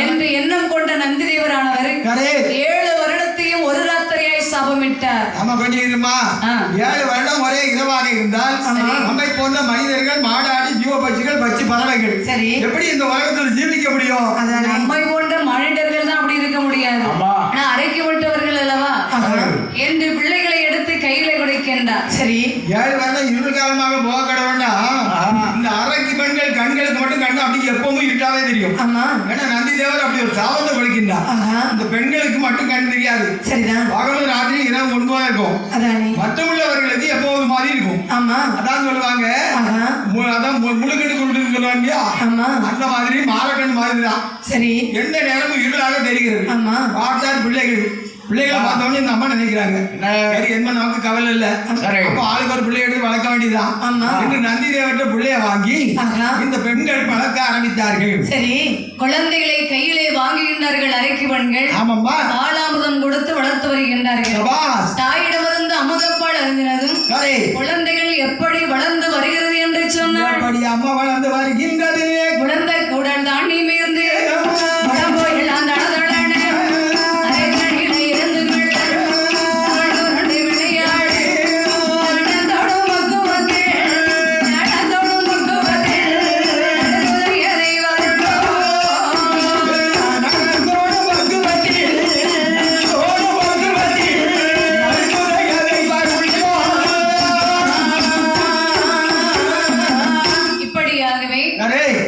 என்று எண்ணம் கொண்ட நந்தி தேவரானவர் 7 வருடத்தையும் ஒரு ராத்திரியாய் சாபமிட்டார். ஆமா, கொஞ்சமா 7 வருடம் ஒரே இரவாக இருந்தால் நம்மை போன்ற மனிதர்கள், மாடாடி, ஜீவபட்சிகள், பட்சி பறவைகள் சரி எப்படி இந்த உலகத்தில் ஜீவிக்க முடியும்? நம்மை போன்ற மனிதர்கள் தான் அப்படி இருக்க முடியாது. ஆனா அரைக்கு விட்டவர்கள் அல்லவா என்று பிள்ளைகளை எடுத்து கையில கொடுக்கின்றார். சரி 7 வருடம் இருள் காலமாக போக கடவுண்டா இந்த அரைக்கு பெண்கள் கண்களுக்கு மட்டும் கண்ணு அப்படி எப்பவும் இருட்டாவே தெரியும். ஆமா, ஏன்னா நந்தி தேவர் அப்படி ஒரு சாபத்தை கொடுக்கின்றார். இந்த பெண்களுக்கு மட்டும் கண் தெரியாது. சரிதான், பகலும் ராத்திரி இரவு ஒன்பதா இருக்கும். மற்றவர்களுக்கு எப்போது மாதிரி இருக்கும். ஆமா, அதான் சொல்லுவாங்க, அதான் முழுக்கட்டு கொண்டு சொல்லுவாங்க. அந்த மாதிரி மாலக்கண் மாதிரி தான். சரி எந்த நேரமும் இருளாக தெரிகிறது. ஆமா, பார்த்தால் பிள்ளைகளை பார்த்தோன்னே இந்த அம்மா நினைக்கிறாங்க, சரி என்ன நமக்கு கவலை இல்லை, அப்போ ஆளுக்கு ஒரு பிள்ளை எடுத்து வளர்க்க வேண்டியதுதான் என்று நந்தி தேவர்கிட்ட பிள்ளைய வாங்கி இந்த பெண்கள் வளர்க்க ஆரம்பித்தார்கள். சரி, குழந்தைகளை கையிலே வாங்குகின்றார்கள் அரைக்கு பெண்கள். ஆமாம்மா, பாலாமுதம் கொடுத்து வளர்த்து வருகின்றார்கள். தாயிடமிருந்து அமுதப்பால் அறிந்தினதும் குழந்தைகள் எப்படி வளர்ந்து வருகிறது என்று சொன்னார். எப்படி அம்மா வளர்ந்து வருகின்றது, குழந்தை கூடல் தான் நீ மீர்ந்து உடம்போயில் அந்த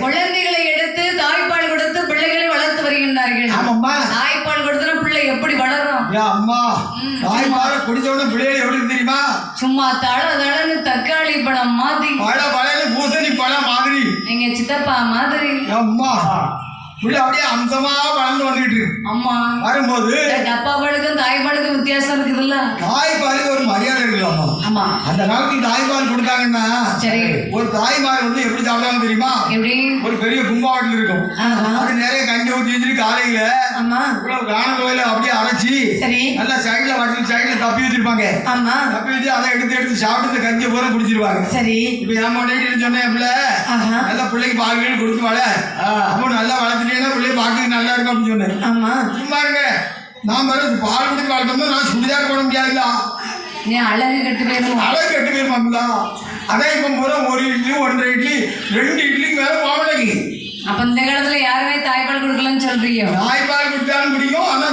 குழந்தைகளை எடுத்து தாய்ப்பால் கொடுத்து பிள்ளைகளை வளர்த்து வருகின்றார்கள். தாய்ப்பால் கொடுத்தா பிள்ளை எப்படி வளரும்? அம்மா தாய்ப்பால் குடிச்சவன பிள்ளைகளை எப்படி தெரியுமா? சும்மா தளன்னு தக்காளி பழம் மாதிரி, பழம் பூசணி பழம் மாதிரி, எங்க சித்தப்பா மாதிரி. அம்மா பிள்ளை அப்படியே அம்சமா வளர்ந்து வந்துட்டு இருக்கு. அம்மா வரும்போது டப்பா பாலுக்கும் தாய்ப்பாலுக்கும் வித்தியாசம் இருக்குதுல்ல. தாய்ப்பாலுக்கு ஒரு மரியாதை இருக்கு. ஆமா, அந்த காலத்துல தாய்ப்பால் கொடுத்தாங்கன்னா சரி, ஒரு தாய்மார் வந்து எப்படி சாப்பிடுவாங்க தெரியுமா? எப்படி? ஒரு பெரிய கும்பாவட்டில் இருக்கும். அது நிறைய கஞ்சி ஊற்றி வச்சுட்டு காலையில காண கோயில அப்படியே அரைச்சி சரி நல்லா சைட்ல வட்டி சைட்ல தப்பி வச்சிருப்பாங்க. ஆமா, தப்பி வச்சு அதை எடுத்து சாப்பிட்டு கஞ்சி பூரா குடிச்சிருவாங்க. சரி, இப்ப என் மாட்டேன்னு சொன்னேன், பிள்ளை நல்லா பிள்ளைக்கு பால் கொடுத்து வள, அப்போ நல்லா வளர்த்துட்டேன்னா பிள்ளை பாக்கு நல்லா இருக்கும் அப்படின்னு சொன்னேன். ஆமா, சும்மா இருங்க, நான் பால் குடிச்சு வளர்த்தோம்னா நான் சுடிதார் போட முடியாதுல்ல, அழகு கட்டு போயிருமாங்களா? அதான் இப்ப பூரா 1 இட்லி 1.5 இட்லி 2 இட்லிக்கு மேல மாவளைக்கு. அப்ப இந்த காலத்துல யாருமே தாய்ப்பால் கொடுக்கலன்னு சொல்றீங்க? தாய்ப்பால் கொடுத்தாலும் பிடிக்கும், ஆனா